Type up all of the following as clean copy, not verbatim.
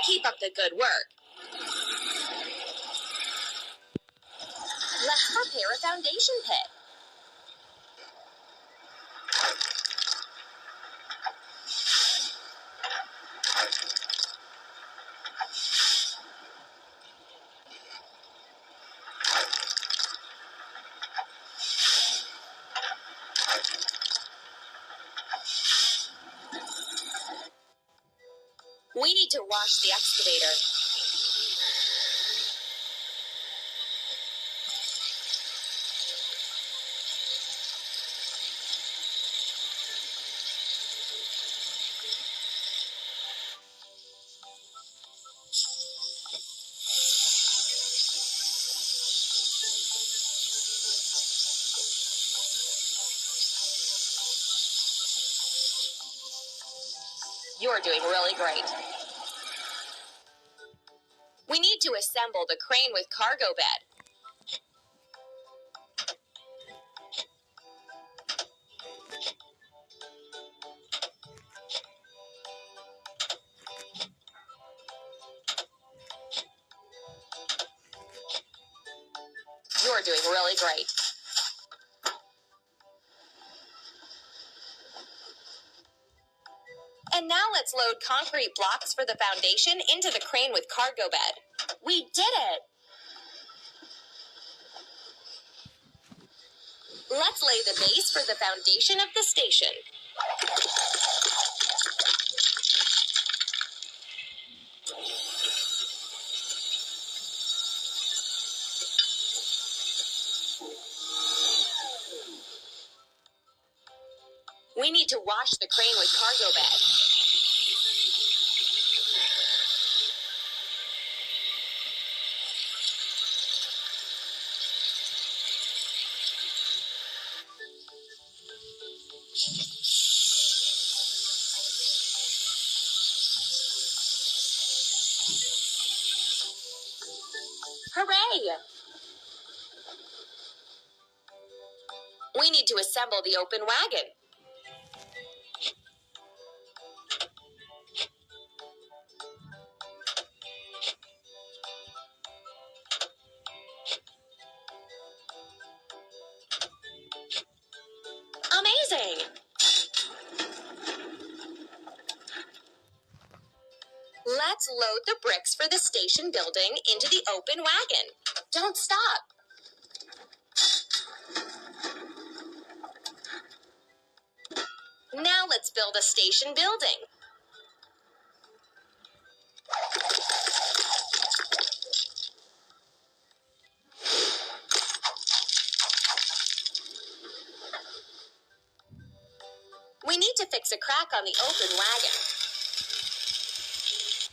Keep up the good work. Let's prepare a foundation pit. We need to wash the excavator. You're doing really great. We need to assemble the crane with cargo bed. You're doing really great. And now let's load concrete blocks for the foundation into the crane with cargo bed. We did it! Let's lay the base for the foundation of the station. We need to wash the crane with cargo bed. Hooray! We need to assemble the open wagon. Amazing! Let's load the bricks for the station building into the open wagon. Don't stop. Now let's build a station building. We need to fix a crack on the open wagon.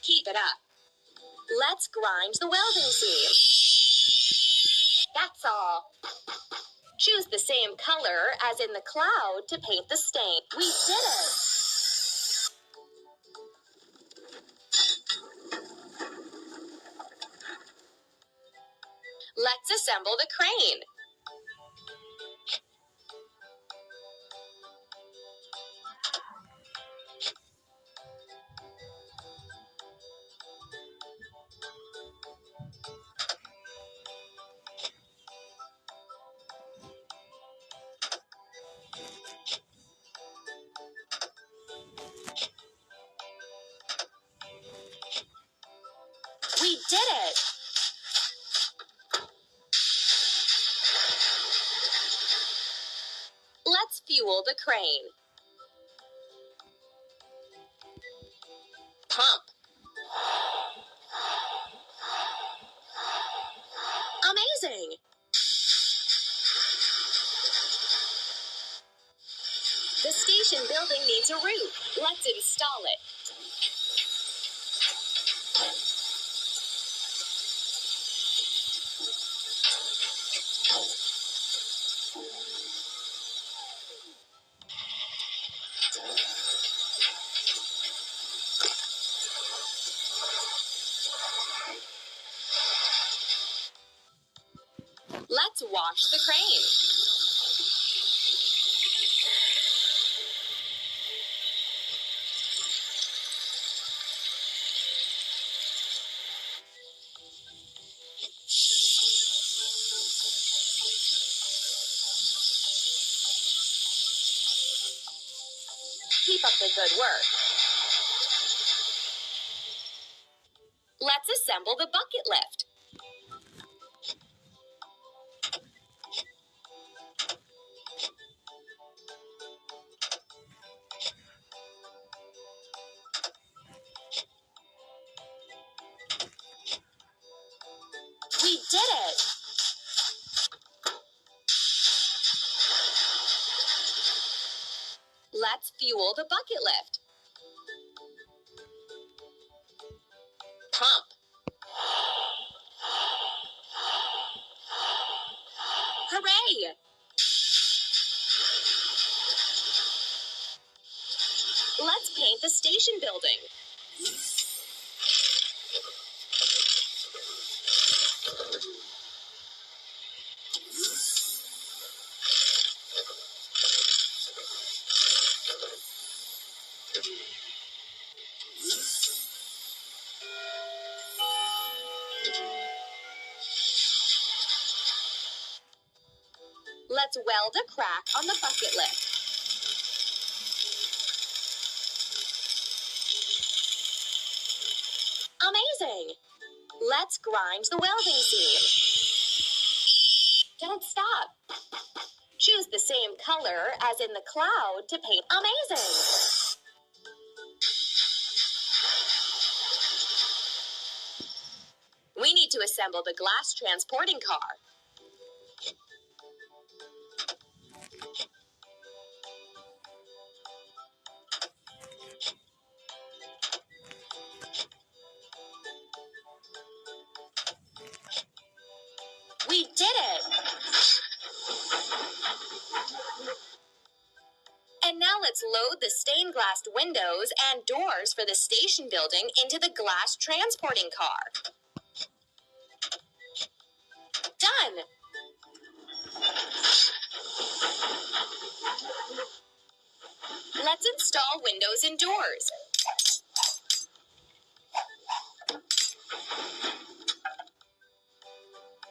Keep it up. Let's grind the welding seam. That's all. Choose the same color as in the cloud to paint the stain. We did it! Let's assemble the crane. We did it! Let's fuel the crane. Pump. Amazing! The station building needs a roof. Let's install it. Let's wash the crane. good work. Let's assemble the bucket lift. We did it! Let's fuel the bucket lift. Pump. Hooray! Let's paint the station building. Let's weld a crack on the bucket lift. Amazing! Let's grind the welding seam. Don't stop. Choose the same color as in the cloud to paint. Amazing! We need to assemble the glass transporting car. We did it! And now let's load the stained glass windows and doors for the station building into the glass transporting car. Done! Let's install windows and doors.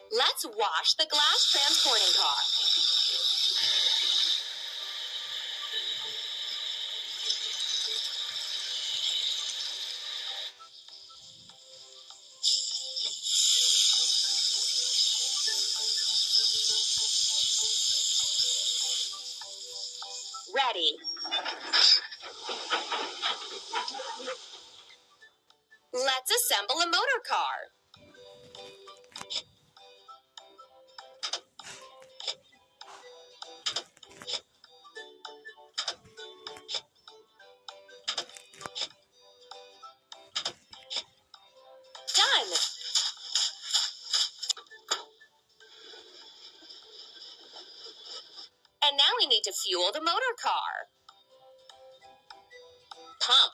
Let's wash the glass transporting car. Ready. Let's assemble a motor car. Done. And now we need to fuel the motor car. Pump.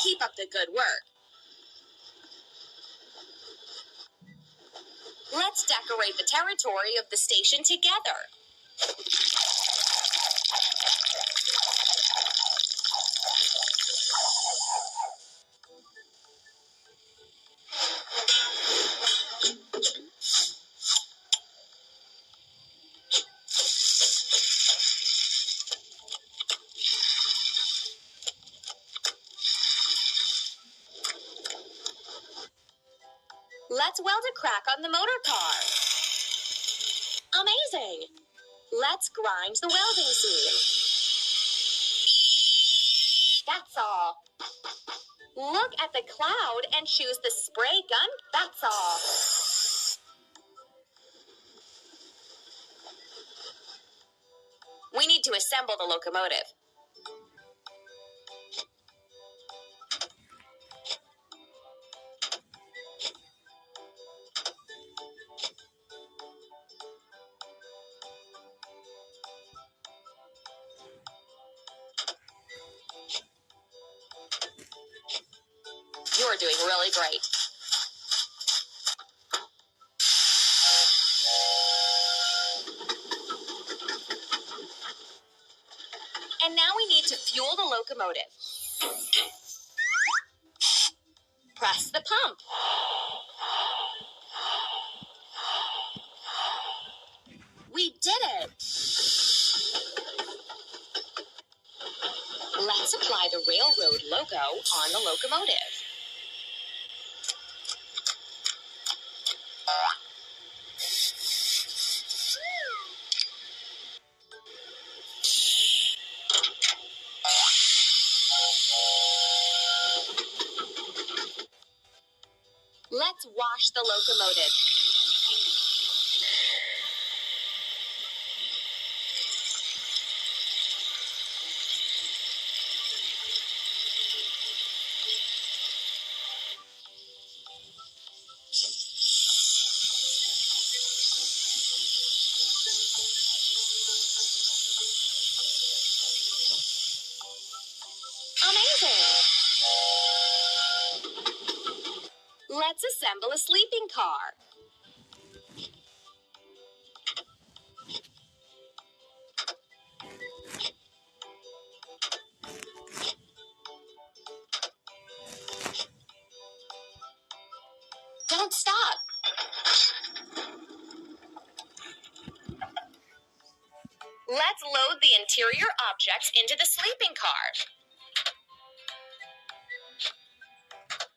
Keep up the good work. Let's decorate the territory of the station together. Let's weld a crack on the motor car. Amazing! Let's grind the welding seam. That's all. Look at the cloud and choose the spray gun. That's all. We need to assemble the locomotive. You're doing really great. And now we need to fuel the locomotive. Press the pump. We did it! Let's apply the railroad logo on the locomotive. Let's wash the locomotive. Amazing! Let's assemble a sleeping car. Don't stop. Let's load the interior objects into the sleeping car.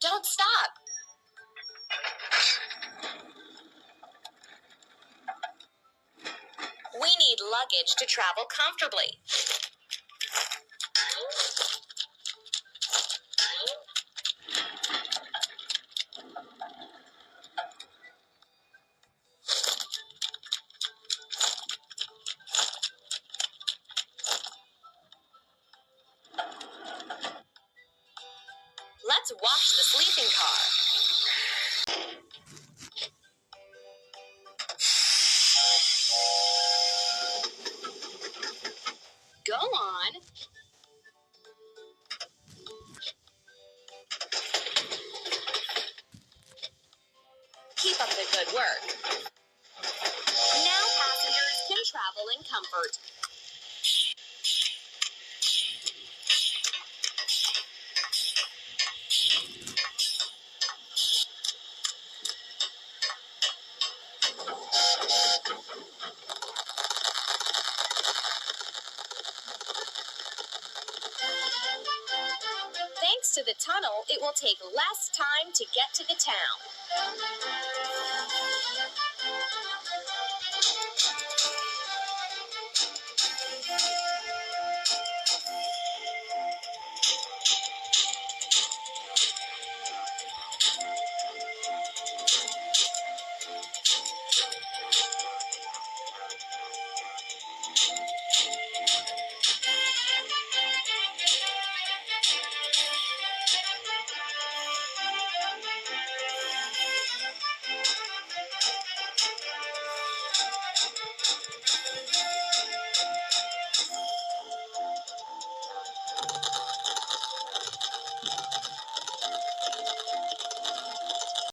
Don't stop. We need luggage to travel comfortably. Let's wash the sleeping car. Go on. Keep up the good work. Now passengers can travel in comfort. Thanks to the tunnel, it will take less time to get to the town.